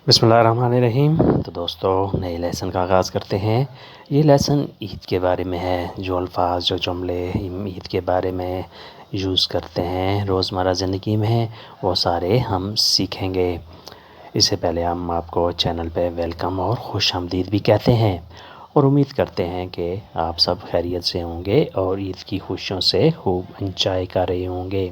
बिस्मिल्लाहिर्रहमानिर्रहीम। तो दोस्तों, नए लेसन का आगाज़ करते हैं। ये लेसन ईद के बारे में है। जो अल्फाज, जो जुमले ईद के बारे में यूज़ करते हैं रोज़मर्रा ज़िंदगी में, वो सारे हम सीखेंगे। इससे पहले हम आपको चैनल पे वेलकम और खुशामदीद भी कहते हैं और उम्मीद करते हैं कि आप सब खैरियत से होंगे और ईद की खुशियों से खूब इंजॉय कर रहे होंगे।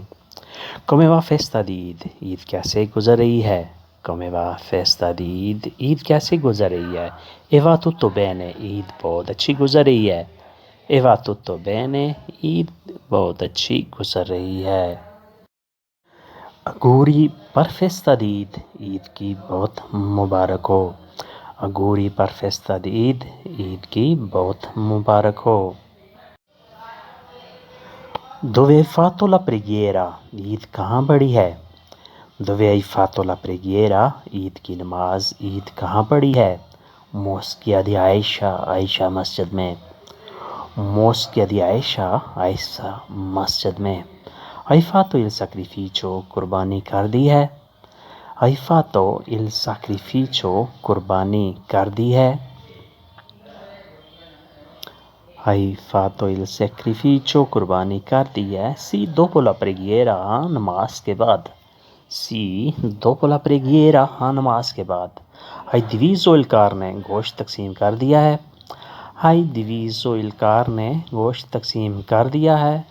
कमेवा फेस्तादीद, ईद कैसे गुजर रही है? कमेवा फेस्तादीद, ईद कैसे गुजर रही है? एवा तुत्तो बेने, ईद बहुत अच्छी गुजर रही है। एवा तुत्तो बेने, ईद बहुत अच्छी गुजर रही है। अगूरी पर फेस्तादीद, ईद की बहुत मुबारक हो। अगूरी पर फेस्तादीद, ईद की बहुत मुबारक हो। दोवे फातो ला प्रेगिएरा, ईद कहाँ पड़ी है? दोवे आई फातो ला प्रेगिएरा, ईद की नमाज ईद कहाँ पड़ी है? मोस्किया दी आयशा, आयशा मस्जिद में। मोस्किया दी आयशा, आयशा मस्जिद में। हाइफातो इल सैक्रिफिचो, कुर्बानी कर दी है। हाइफातो इल सैक्रिफिचो, कुर्बानी कर दी है। हाइफातो इल सैक्रिफिचो, कुर्बानी कर दी है। सी दोपो ला प्रेगिएरा, नमाज के बाद। सी दोपो ला प्रेगिएरा, नमाज के बाद। हाई दिवीज़ो इल कार ने गोश्त तकसीम कर दिया है। हाई दिवीज़ो इल कार ने गोश्त तकसीम कर दिया है।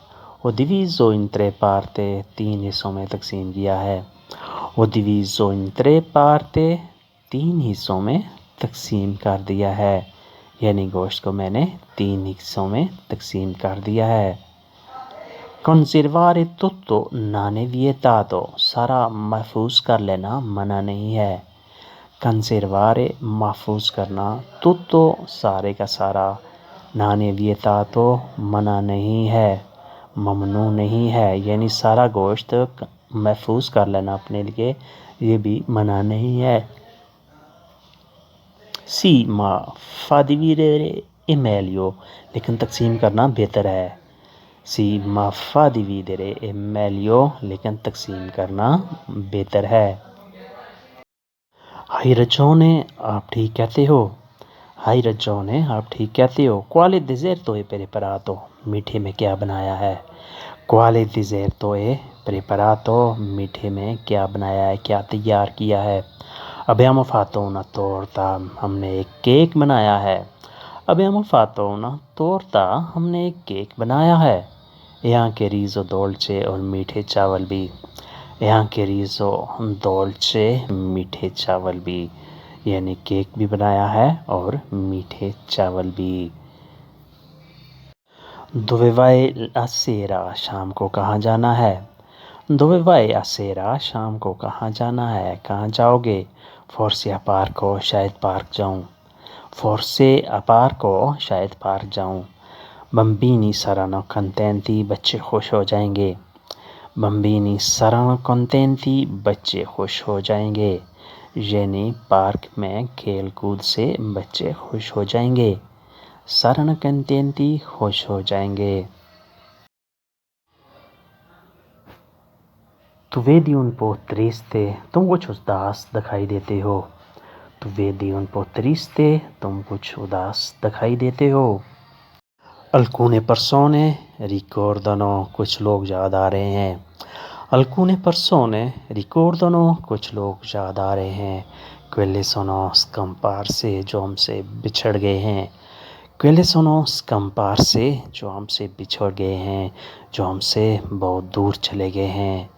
वो दिवीज़ो इन त्रे पार्ते, तीन हिस्सों में तकसीम किया है। वो दिवीज़ो इन त्रे पार्ते, तीन हिस्सों में तकसीम कर दिया है। यानी गोश्त को मैंने तीन हिस्सों में तकसीम कर दिया है। कंसिरवारे तुत्तो नाने विएतातो, सारा महफूज कर लेना मना नहीं है। कंसिरवारे महफूज करना, तुत्तो सारे का सारा, नाने विएतातो मना नहीं है, ममनू नहीं है। यानी सारा गोश्त महफूज कर लेना अपने लिए, ये भी मना नहीं है। सी मा फादिवीरे इमेलियो, लेकिन तकसीम करना बेहतर है। सी मा फादिवीरे इमेलियो, लेकिन तकसीम करना बेहतर है। हाई रजोने, आप ठीक कहते हो। हाई रजोने, आप ठीक कहते हो। क्वाले डिज़र्टो ए प्रेपरातो, मीठे में क्या बनाया है? क्वाले डिज़र्टो ए प्रेपरातो, मीठे में क्या बनाया है, क्या तैयार किया है? अबयामो फातो una torta, हमने एक केक बनाया है। अबयामो फातो una torta, हमने एक केक बनाया है। यहाँ के रीज़ो डोल्चे, और मीठे चावल भी। यहाँ के रीज़ो डोल्चे, मीठे चावल भी। यानी केक भी बनाया है और मीठे चावल भी। दोवेवाए असेरा, शाम को कहाँ जाना है? दोवेवाए असेरा, शाम को कहाँ जाना है, कहाँ जाओगे? फोर्से अपार्को, शायद पार्क जाऊँ। फोर्से अपार्को, शायद पार्क जाऊँ। बम्बीनी सरानो कंटेंटी, बच्चे खुश हो जाएंगे। बम्बीनी सरानो कंटेंटी, बच्चे खुश हो जाएंगे। यानी पार्क में खेल कूद से बच्चे खुश हो जाएंगे। सरानो कंटेंटी, खुश हो जाएंगे। तु वेदी उन पो ट्रिस्टे, तुम कुछ उदास दिखाई देते हो। तु वेदी उन पो ट्रिस्टे, तुम कुछ उदास दिखाई देते हो। अल्कुने परसोने रिकॉर्डनो, कुछ लोग याद आ रहे हैं। अल्कुने परसोने रिकॉर्डनो, कुछ लोग याद आ रहे हैं। क्वेले सोनो स्कम्पार से, जो हमसे बिछड़ गए हैं। क्वेले सोनो स्कम्पार से, जो हमसे बिछड़ गए हैं, जो हमसे बहुत दूर चले गए हैं।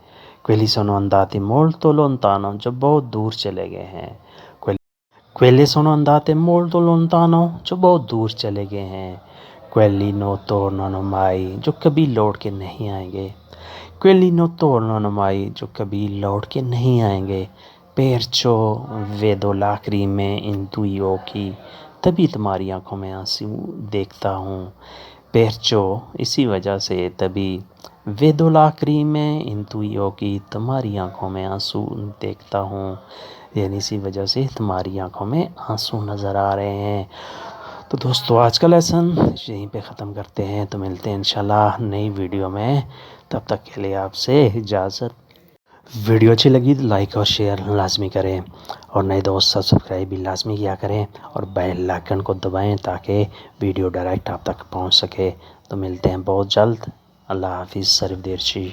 क्वेली सोनो अंदाते मोल्तो लोंतानो, जो बहुत दूर चले गए हैं। क्वेले सोनो अंदाते मोल्तो लोंतानो, जो बहुत दूर चले गए हैं। क्वेली नो तोर्नो माई, जो कभी लौट के नहीं आएंगे। क्वेली नो तोर्नो माई, जो कभी लौट के नहीं आएंगे। पेरचो वेदो लाकरी में इन तुइयों की, तभी तुम्हारी आंखों में आंसू देखता हूँ। पेरचो, इसी वजह से, तभी वेदो लाकरी में इन तुइयों की, तुम्हारी आंखों में आंसू देखता हूँ। यानी इसी वजह से तुम्हारी आंखों में आंसू नज़र आ रहे हैं। तो दोस्तों, आज का लेसन यहीं पे ख़त्म करते हैं। तो मिलते हैं इंशाल्लाह नई वीडियो में। तब तक के लिए आपसे इजाज़त। ویڈیو اچھی لگی تو لائک اور شیئر لازمی کریں، اور نئے دوست سبسکرائب بھی لازمی کیا کریں، اور بیل آئکن کو دبائیں تاکہ ویڈیو ڈائریکٹ آپ تک پہنچ سکے۔ تو ملتے ہیں بہت جلد۔ اللہ حافظ۔ سرف دیرچی۔